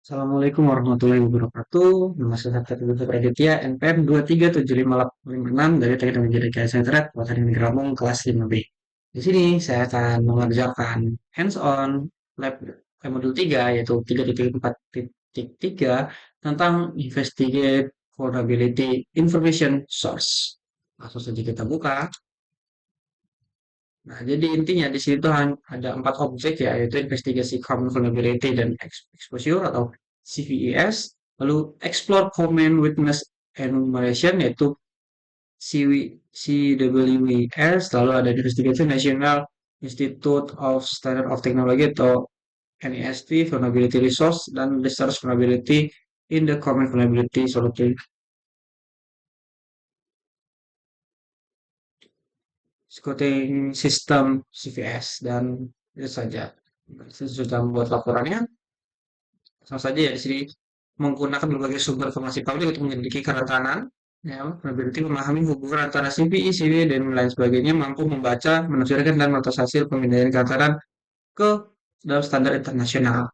Assalamualaikum warahmatullahi wabarakatuh. Nama saya Sabta Tutup Aditya, NPM 2375856 dari Teknik Media Daya Sentret, Kabupaten Gramung, kelas 5B. Di sini saya akan mengerjakan hands-on lab modul 3, yaitu 3.4.3 tentang Investigate Vulnerability Information Source. Langsung saja kita buka. Nah, jadi intinya di situ ada 4 objek ya, yaitu investigasi common vulnerability dan exposure atau CVES, lalu explore common weakness enumeration yaitu CWES, lalu ada investigasi National Institute of Standard of Technology atau NIST vulnerability resource dan research vulnerability in the common vulnerability solution scouting system CVS dan itu saja. Saya sudah membuat laporannya. Sama saja ya di sini menggunakan berbagai sumber informasi publik untuk menyelidiki kerentanan, ya, berarti memahami hubungan antara CVI, CV, dan lain sebagainya, mampu membaca, menafsirkan, dan mengatas hasil pemindahan kerentanan ke dalam standar internasional.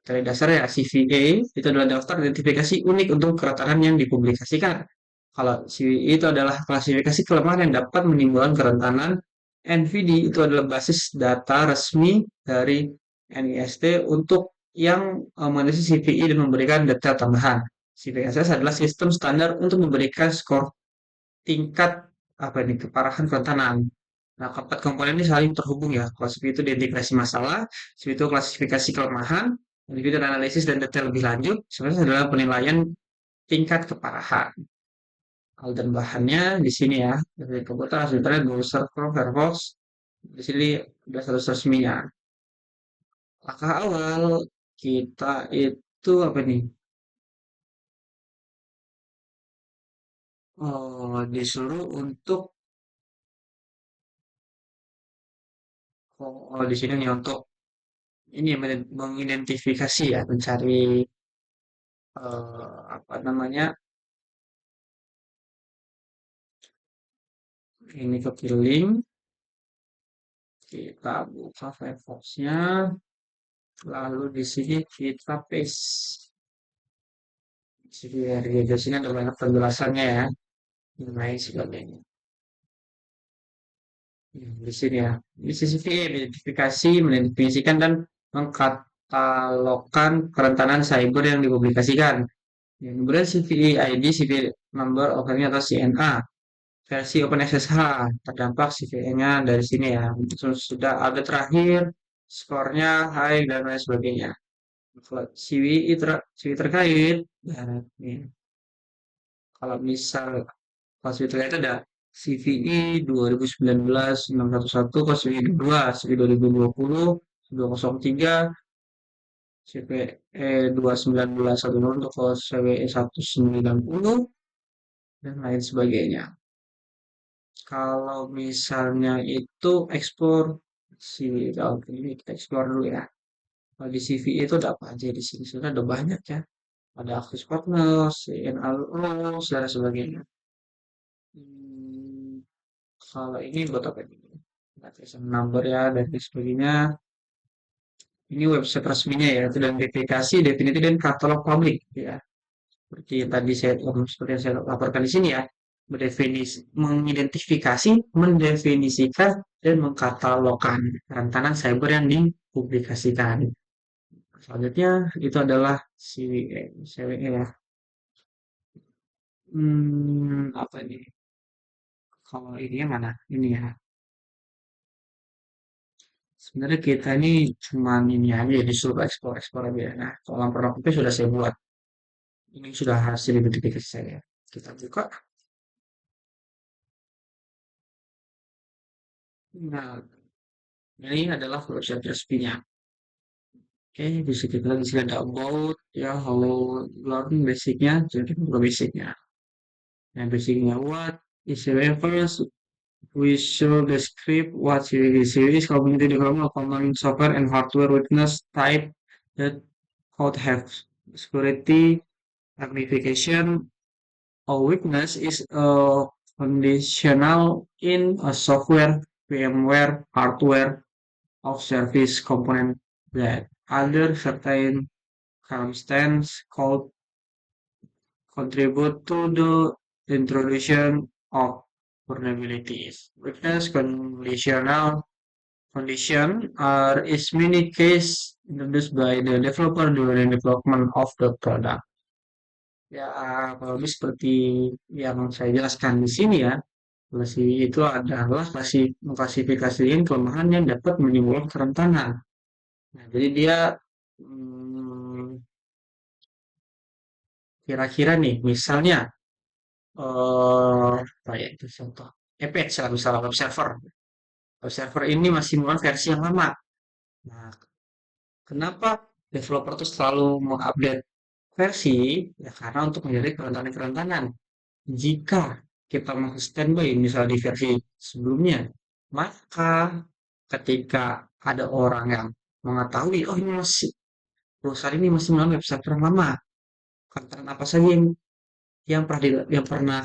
Dari dasar ya, CVA itu adalah daftar identifikasi unik untuk kerentanan yang dipublikasikan. Kalau CVI itu adalah klasifikasi kelemahan yang dapat menimbulkan kerentanan. NVD itu adalah basis data resmi dari NIST untuk yang menganalisis CVI dan memberikan detail tambahan. CVSS adalah sistem standar untuk memberikan skor tingkat apa ini keparahan kerentanan. Nah, keempat komponen ini saling terhubung ya. Kalau CV itu identifikasi masalah, CV itu klasifikasi kelemahan, CV itu analisis dan detail lebih lanjut, sebenarnya adalah penilaian tingkat keparahan. Hal dan bahannya di sini ya, dari komputer, internet, browser, Chrome, Firefox, di sini ada status resminya. Langkah awal kita itu apa nih? Oh, disuruh untuk di sini nih untuk ini mengidentifikasi ya, mencari apa namanya? Ini kepilih, kita buka Firefox-nya, lalu di sini kita paste. Di sini ya, di sini ada banyak penjelasannya ya, mengenai sebagainya. Di sini ya, di sisi identifikasi, mengidentifikasikan dan mengkatalogkan kerentanan cyber yang dipublikasikan. Kemudian CVE ID, CVE number opennya atau CNA, versi OpenSSH, terdampak CVE-nya dari sini ya. Sudah ada terakhir, skornya, high, dan lain sebagainya. Kalau CVE terkait, ya, nih, kalau misal pas itu terkait ada CVE 2019-611, pas CVE 2, CVE 2020, 203, CVE 21910 untuk CVE 190, dan lain sebagainya. Kalau misalnya itu ekspor CV, kalau ini kita explore dulu ya. Kalau di CV itu ada apa aja di sini? Sudah ada banyak ya. Ada aktif partners, CNLO, dan sebagainya. Hmm, kalau ini buat apa ini? Notification number ya dan sebagainya. Ini website resminya ya, itu dan verifikasi, definitif dan katalog publik ya. Seperti yang tadi seperti yang saya laporkan di sini ya, mengidentifikasi, mendefinisikan, dan mengkatalogkan kerentanan cyber yang dipublikasikan. Selanjutnya itu adalah CWE ya. Apa ini? Kalau ini yang mana? Ini ya. Sebenarnya kita ini cuma ini aja disuruh ekspor aja. Nah, kalau laporan OPP sudah saya buat. Ini sudah hasil identifikasi saya. Kita buka. Nah, ini adalah website resminya. Oke, bisa kita lihat di sini ada about, ya, hello, learn basicnya, jadi kita buka basicnya. Nah, basicnya what is the reference? We should describe what series is community development of common software and hardware weakness type that could have security magnification. A weakness is a conditional in a software, VMware, hardware, of service component that other certain circumstance could contribute to the introduction of vulnerabilities. Weakness conditional condition are is many case introduced by the developer during development of the product. Ya, kalau lebih seperti yang saya jelaskan di sini ya, klasi itu adalah mengklasifikasikan kelemahan yang dapat menimbulkan kerentanan. Nah, jadi dia hmm, kira-kira nih, misalnya apa ya itu contoh Apex lah, misalnya web server. Web server ini masih menggunakan versi yang lama. Nah, kenapa developer tuh selalu mengupdate versi? Ya karena untuk menghindari kerentanan-kerentanan. Jika kita mau standby misalnya di versi sebelumnya, maka ketika ada orang yang mengetahui, oh ini masih perusahaan ini masih menggunakan web server yang lama, kerentanan apa saja yang pernah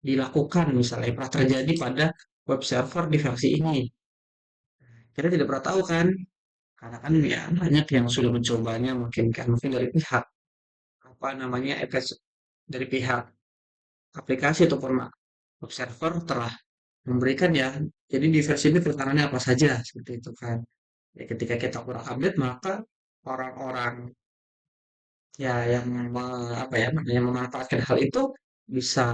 dilakukan misalnya yang pernah terjadi pada web server di versi ini. Kita tidak pernah tahu kan, karena kan ya banyak yang sudah mencobanya mungkin kan mungkin dari pihak apa namanya dari pihak aplikasi ataupun web server telah memberikan ya. Jadi di versi ini keterangannya apa saja seperti itu kan. Ya, ketika kita kurang update maka orang-orang ya yang apa ya yang memanfaatkan hal itu bisa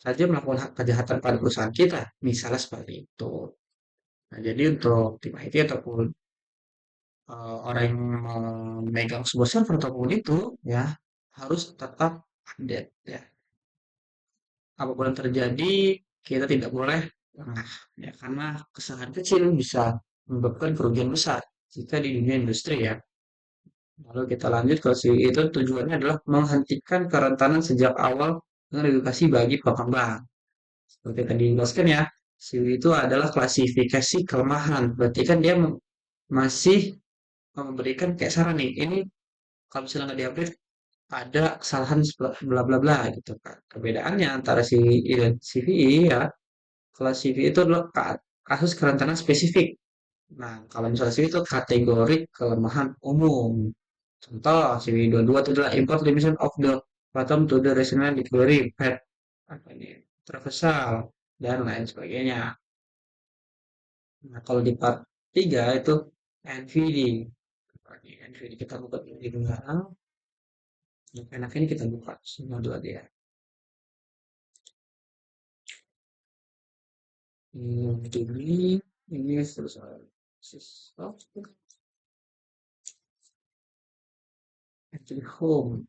saja melakukan kejahatan pada perusahaan kita, misalnya seperti itu. Nah, jadi untuk tim IT ataupun orang yang memegang sebuah server ataupun itu ya harus tetap update ya. Apapun yang terjadi kita tidak boleh lengah ya karena kesalahan kecil bisa menyebabkan kerugian besar jika di dunia industri ya. Lalu kita lanjut ke si itu tujuannya adalah menghentikan kerentanan sejak awal dengan edukasi bagi pengembang. Seperti tadi dijelaskan ya, SEO itu adalah klasifikasi kelemahan. Berarti kan dia masih memberikan kayak saran nih, ini kalau misalnya nggak diupdate ada kesalahan bla bla bla gitu kan. Perbedaannya antara CVI dan CVI ya, kalau CVI itu adalah kasus kerentanan spesifik. Nah, kalau misalnya CVI itu kategori kelemahan umum. Contoh, CVI 22 itu adalah import limitation of the bottom to the resonant category pet apa ini traversal dan lain sebagainya. Nah, kalau di part 3 itu NVD. NVD kita buka di belakang. Yang enak ini kita buka semua dua dia. Ini selesai. Oh, actually home.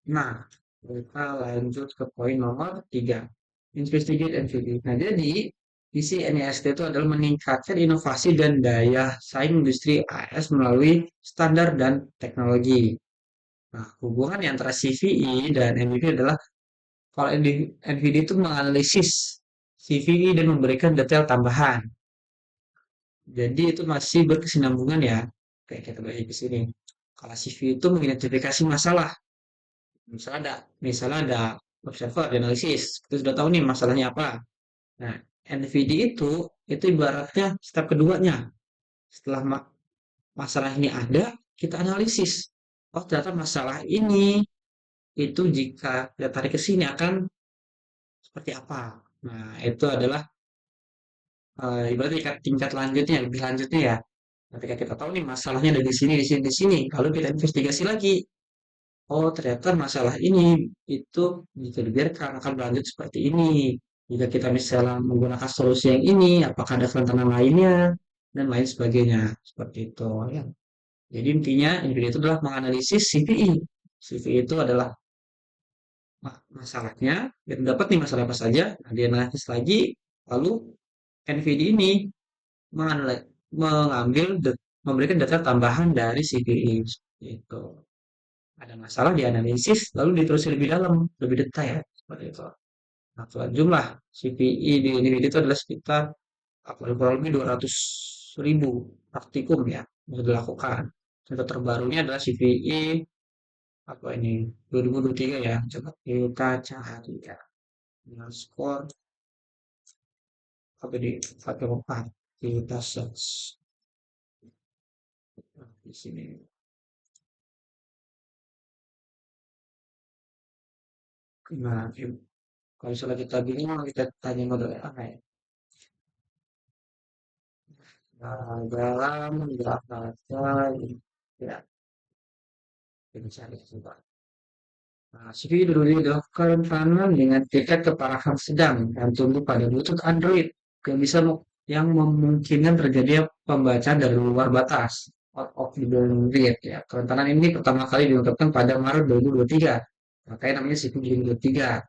Nah, kita lanjut ke poin nomor 3. Investigate NVD. Nah, jadi visi NIST itu adalah meningkatkan inovasi dan daya saing industri AS melalui standar dan teknologi. Nah, hubungan antara CVI dan NVD adalah kalau NVD itu menganalisis CVI dan memberikan detail tambahan. Jadi itu masih berkesinambungan ya. Kayak kita bagi di sini. Kalau CV itu mengidentifikasi masalah. Misalnya ada web server di analisis. Kita sudah tahu nih masalahnya apa. Nah, NVD itu ibaratnya step keduanya. Setelah masalah ini ada, kita analisis. Oh, ternyata masalah ini itu jika kita tarik ke sini akan seperti apa. Nah, itu adalah ibaratnya tingkat lanjutnya, lebih lanjutnya ya. Ketika kita tahu nih masalahnya ada di sini, di sini, di sini, lalu kita investigasi lagi. Oh, ternyata masalah ini itu jika dibiarkan akan berlanjut seperti ini. Jika kita misalnya menggunakan solusi yang ini, apakah ada kerentanan lainnya dan lain sebagainya. Seperti itu ya. Jadi intinya NVIDIA itu adalah menganalisis CVI. CVI itu adalah masalahnya, kita dapat nih masalah apa saja, nah, dianalisis lagi, lalu NVIDIA ini mengambil memberikan data tambahan dari CVI. Itu ada masalah dianalisis lalu ditelusuri lebih dalam, lebih detail seperti itu. Nah, jumlah CPI di individu itu adalah sekitar kurang lebih 200.000 praktikum ya yang dilakukan. Contoh terbarunya adalah CPI apa ini 2023 ya. Coba kita cari ya. Dengan skor apa di 4,4 kita search. Nah, di sini. Nah, kalau misalnya kita bingung, kita tanya model apa ya? Nah, dalam nggak ada, ya, kita cari coba. Nah, CPU dulu dilakukan tanam dengan tingkat keparahan sedang dan tunduk pada Bluetooth Android yang bisa yang memungkinkan terjadi pembacaan dari luar batas out of the rate ya. Kerentanan ini pertama kali diungkapkan pada Maret 2023. Makanya namanya CPU 2023.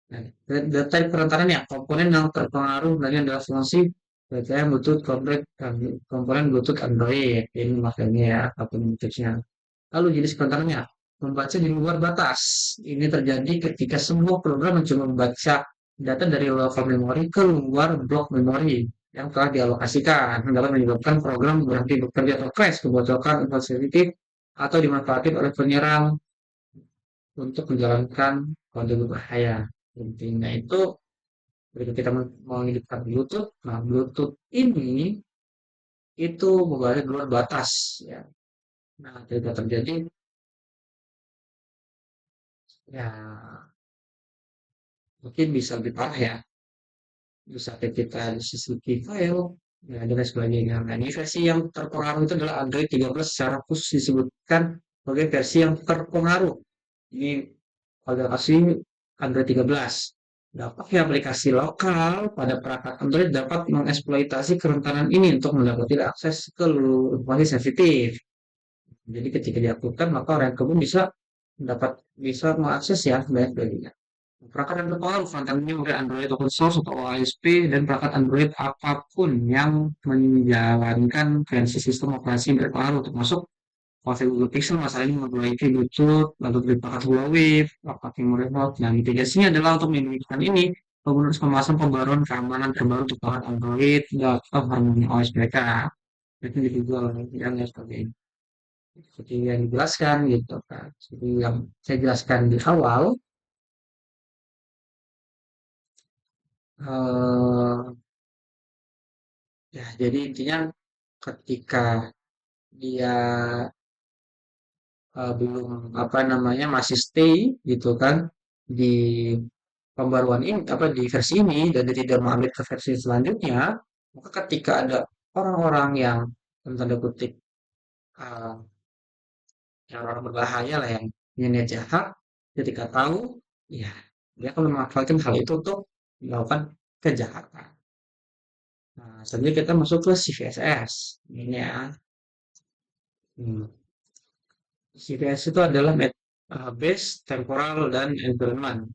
Nah, detail kerentanannya, komponen yang terpengaruh dari adalah fungsi BTM Bluetooth komponen Bluetooth Android. Ini makanya ya, aplikasinya. Lalu jenis kerentanannya, membaca di luar batas. Ini terjadi ketika semua program mencoba membaca data dari local memory ke luar blok memori yang telah dialokasikan dapat menyebabkan program berhenti bekerja atau crash, kebocoran, sensitif, atau dimanfaatkan oleh penyerang untuk menjalankan kode berbahaya. Intinya itu, ketika kita menghidupkan Bluetooth, nah Bluetooth ini itu membaca di luar batas, ya. Nah, ketika terjadi, ya mungkin bisa lebih parah ya, bisa kita di sisi file, ya, dan lain sebagainya. Nah, ini versi yang terpengaruh itu adalah Android 13 secara khusus disebutkan sebagai versi yang terpengaruh. Ini aplikasi Android 13. Dampaknya aplikasi lokal pada perangkat Android dapat mengeksploitasi kerentanan ini untuk mendapatkan akses ke informasi sensitif. Jadi ketika diaktifkan maka orang yang kemudian bisa mengakses ya baik-baiknya. Perangkat yang terpengaruh frontend-nya oleh Android open source atau OSP dan perangkat Android apapun yang menjalankan versi sistem operasi yang berpengaruh termasuk Huawei Google Pixel masalahnya memperbaiki Bluetooth, lalu perangkat Huawei, perangkat memory remote. Nah, mitigasinya adalah untuk melindungi ini penggunaan pemasangan pembaruan keamanan terbaru untuk perangkat Android dan atau harmoni OS mereka. Itu di Google yang seperti ini. Seperti yang dijelaskan gitu kan. Seperti yang saya jelaskan di awal, eh, ya, jadi intinya ketika dia belum apa namanya masih stay gitu kan di pembaruan ini apa di versi ini dan dia tidak mengambil ke versi selanjutnya, maka ketika ada orang-orang yang dalam tanda kutip uh, yang orang berbahaya lah yang punya niat jahat, ketika tahu, ya dia akan memanfaatkan hal itu untuk melakukan kejahatan. Nah, selanjutnya kita masuk ke CVSS. Ini ya. Hmm. CVS itu adalah base, temporal, dan environment.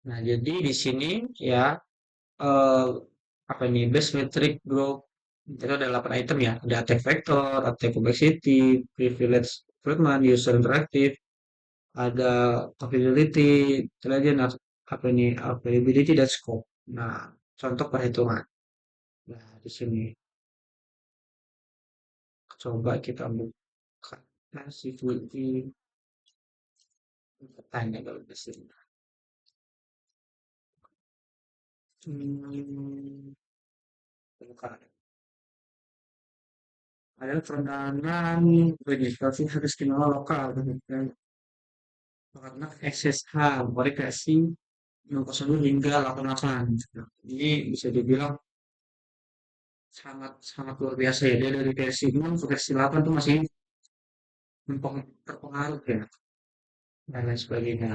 Nah, jadi di sini ya eh, apa ini base metric group itu ada 8 item ya. Ada attack vector, attack complexity, privilege treatment, user interactive, ada capability, intelligence, apa ini availability dan scope. Nah, contoh perhitungan. Nah, di sini coba kita buka accessibility tanya kalau di sini. Hmm, bukan. Ada perendahan registrasi harus kenal lokal dan karena SSH verifikasi 0,1 hingga 88. Ini bisa dibilang sangat sangat luar biasa ya. Dia dari versi 6 ke versi 8 tuh masih terpengaruh ya dan lain sebagainya.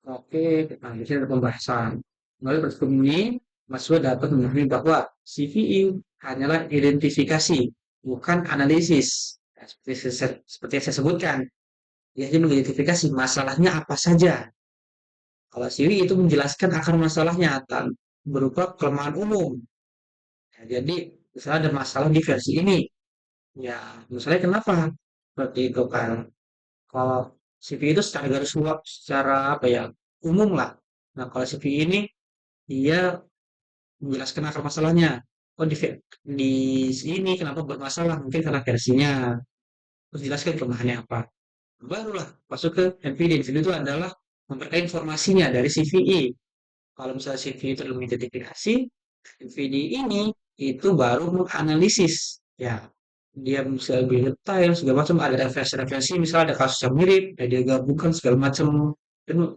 Oke, nah di sini ada pembahasan. Melalui pertemuan ini, mahasiswa dapat memahami bahwa CVE hanyalah identifikasi, bukan analisis. Nah, seperti yang saya sebutkan, dia hanya mengidentifikasi masalahnya apa saja. Kalau CV itu menjelaskan akar masalahnya berupa kelemahan umum. Ya, jadi misalnya ada masalah di versi ini, ya misalnya kenapa? Seperti itu kan. Kalau CV itu secara garis luar, secara apa ya umum lah. Nah kalau CV ini dia menjelaskan akar masalahnya. Oh di sini kenapa bermasalah? Mungkin karena versinya. Terus jelaskan kelemahannya apa. Barulah masuk ke NVD. NVD itu adalah memberikan informasinya dari CVE. Kalau misalnya CV itu belum identifikasi, NVD ini itu baru menganalisis. Ya, dia bisa lebih detail segala macam, ada referensi-referensi, misalnya ada kasus yang mirip, ya dia gabungkan segala macam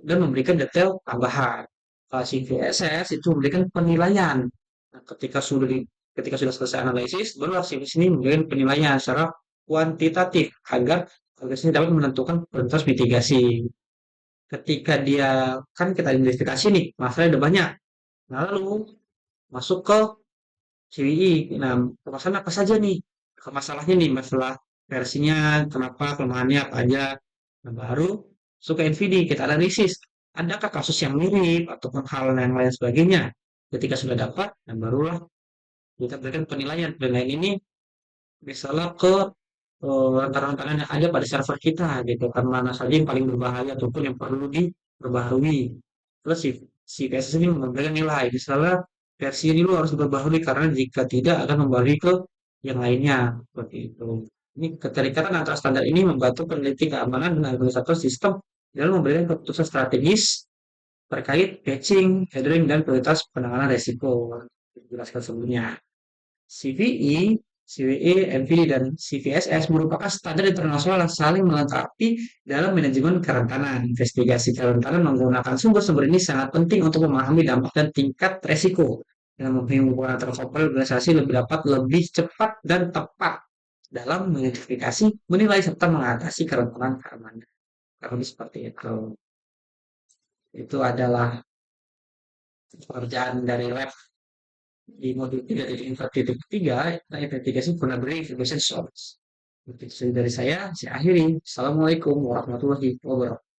dan memberikan detail tambahan. Kalau CVSS itu memberikan penilaian. Nah, ketika sudah selesai analisis, baru si sini memberikan penilaian secara kuantitatif agar sini dapat menentukan prioritas mitigasi. Ketika dia kan kita identifikasi nih, masalahnya ada banyak. Nah, lalu masuk ke CWI. Nah, permasalahan apa saja nih? Masalahnya nih, masalah versinya, kenapa, kelemahannya apa aja. Nah, baru masuk ke NVD, kita analisis. Adakah kasus yang mirip ataupun hal yang lain sebagainya? Ketika sudah dapat, dan barulah kita berikan penilaian. Penilaian ini misalnya ke rentan-rentangan yang ada pada server kita gitu kan, mana saja yang paling berbahaya ataupun yang perlu diperbaharui. Terus si PSS ini memberikan nilai, misalnya versi ini lu harus diperbaharui karena jika tidak akan kembali ke yang lainnya seperti itu. Ini keterikatan antara standar ini membantu peneliti keamanan dan administrator sistem dalam memberikan keputusan strategis terkait patching, headering, dan prioritas penanganan resiko. Dijelaskan sebelumnya. CVE, CWE, MVD, dan CVSS merupakan standar internasional yang saling melengkapi dalam manajemen kerentanan. Investigasi kerentanan menggunakan sumber-sumber ini sangat penting untuk memahami dampak dan tingkat resiko. Dan memperhubungan antara komponen organisasi lebih dapat lebih cepat dan tepat dalam mengidentifikasi, menilai, serta mengatasi kerentanan keamanan. Kalau seperti itu. Itu adalah pekerjaan dari lab di modul 3.4.3, nah investigasi vulnerability information source. Itu dari saya akhiri. Assalamualaikum warahmatullahi wabarakatuh.